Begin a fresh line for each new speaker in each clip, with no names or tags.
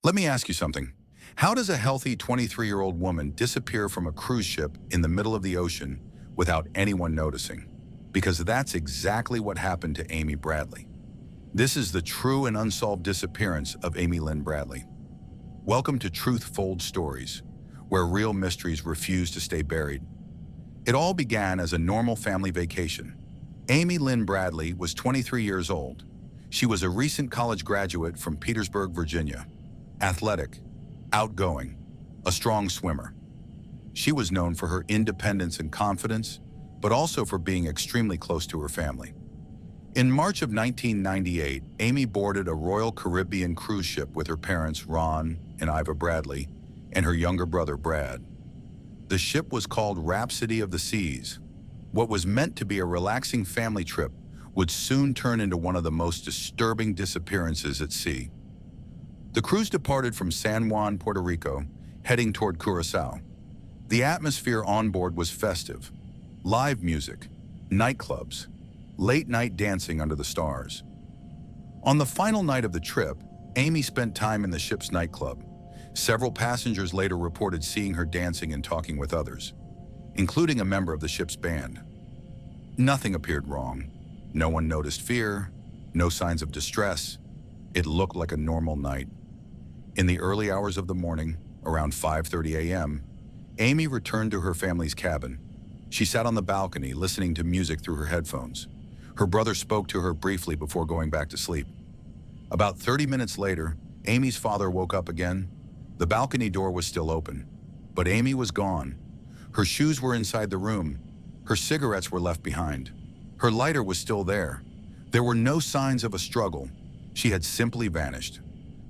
Let me ask you something. How does a healthy 23-year-old woman disappear from a cruise ship in the middle of the ocean without anyone noticing? Because that's exactly what happened to Amy Bradley. This is the true and unsolved disappearance of Amy Lynn Bradley. Welcome to Truth-Told Stories, where real mysteries refuse to stay buried. It all began as a normal family vacation. Amy Lynn Bradley was 23 years old. She was a recent college graduate from Petersburg, Virginia. Athletic, outgoing, a strong swimmer. She was known for her independence and confidence, but also for being extremely close to her family. In March of 1998, Amy boarded a Royal Caribbean cruise ship with her parents, Ron and Iva Bradley, and her younger brother, Brad. The ship was called Rhapsody of the Seas. What was meant to be a relaxing family trip would soon turn into one of the most disturbing disappearances at sea. The cruise departed from San Juan, Puerto Rico, heading toward Curacao. The atmosphere on board was festive. Live music, nightclubs, late-night dancing under the stars. On the final night of the trip, Amy spent time in the ship's nightclub. Several passengers later reported seeing her dancing and talking with others, including a member of the ship's band. Nothing appeared wrong. No one noticed fear, no signs of distress. It looked like a normal night. In the early hours of the morning, around 5:30 a.m., Amy returned to her family's cabin. She sat on the balcony listening to music through her headphones. Her brother spoke to her briefly before going back to sleep. About 30 minutes later, Amy's father woke up again. The balcony door was still open, but Amy was gone. Her shoes were inside the room. Her cigarettes were left behind. Her lighter was still there. There were no signs of a struggle. She had simply vanished.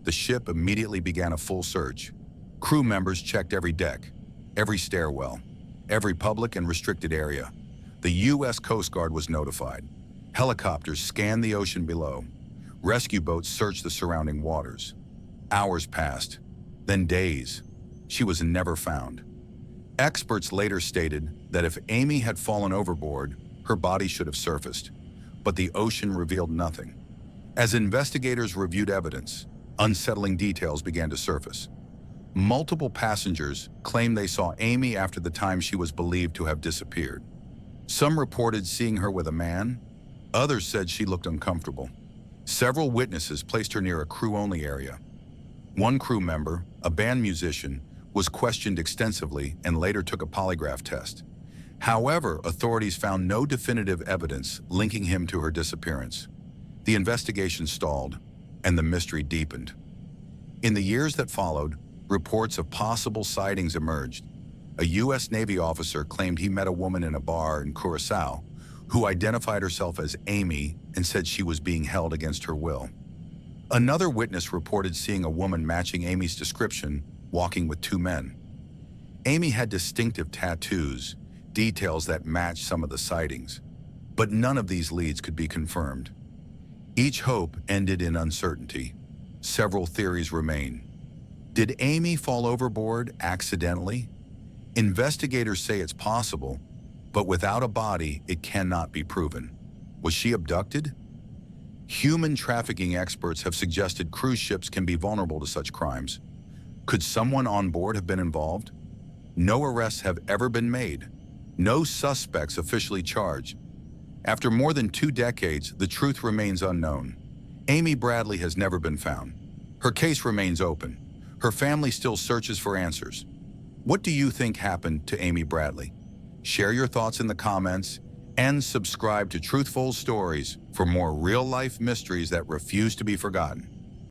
The ship immediately began a full search. Crew members checked every deck, every stairwell, every public and restricted area. The U.S. Coast Guard was notified. Helicopters scanned the ocean below. Rescue boats searched the surrounding waters. Hours passed, then days. She was never found. Experts later stated that if Amy had fallen overboard, her body should have surfaced, but the ocean revealed nothing. As investigators reviewed evidence, unsettling details began to surface. Multiple passengers claimed they saw Amy after the time she was believed to have disappeared. Some reported seeing her with a man. Others said she looked uncomfortable. Several witnesses placed her near a crew-only area. One crew member, a band musician, was questioned extensively and later took a polygraph test. However, authorities found no definitive evidence linking him to her disappearance. The investigation stalled, and the mystery deepened. In the years that followed, reports of possible sightings emerged. A U.S. Navy officer claimed he met a woman in a bar in Curacao who identified herself as Amy and said she was being held against her will. Another witness reported seeing a woman matching Amy's description walking with two men. Amy had distinctive tattoos, details that matched some of the sightings, but none of these leads could be confirmed. Each hope ended in uncertainty. Several theories remain. Did Amy fall overboard accidentally? Investigators say it's possible, but without a body, it cannot be proven. Was she abducted? Human trafficking experts have suggested cruise ships can be vulnerable to such crimes. Could someone on board have been involved? No arrests have ever been made. No suspects officially charged. After more than 2 decades, the truth remains unknown. Amy Bradley has never been found. Her case remains open. Her family still searches for answers. What do you think happened to Amy Bradley? Share your thoughts in the comments and subscribe to Truthful Stories for more real-life mysteries that refuse to be forgotten.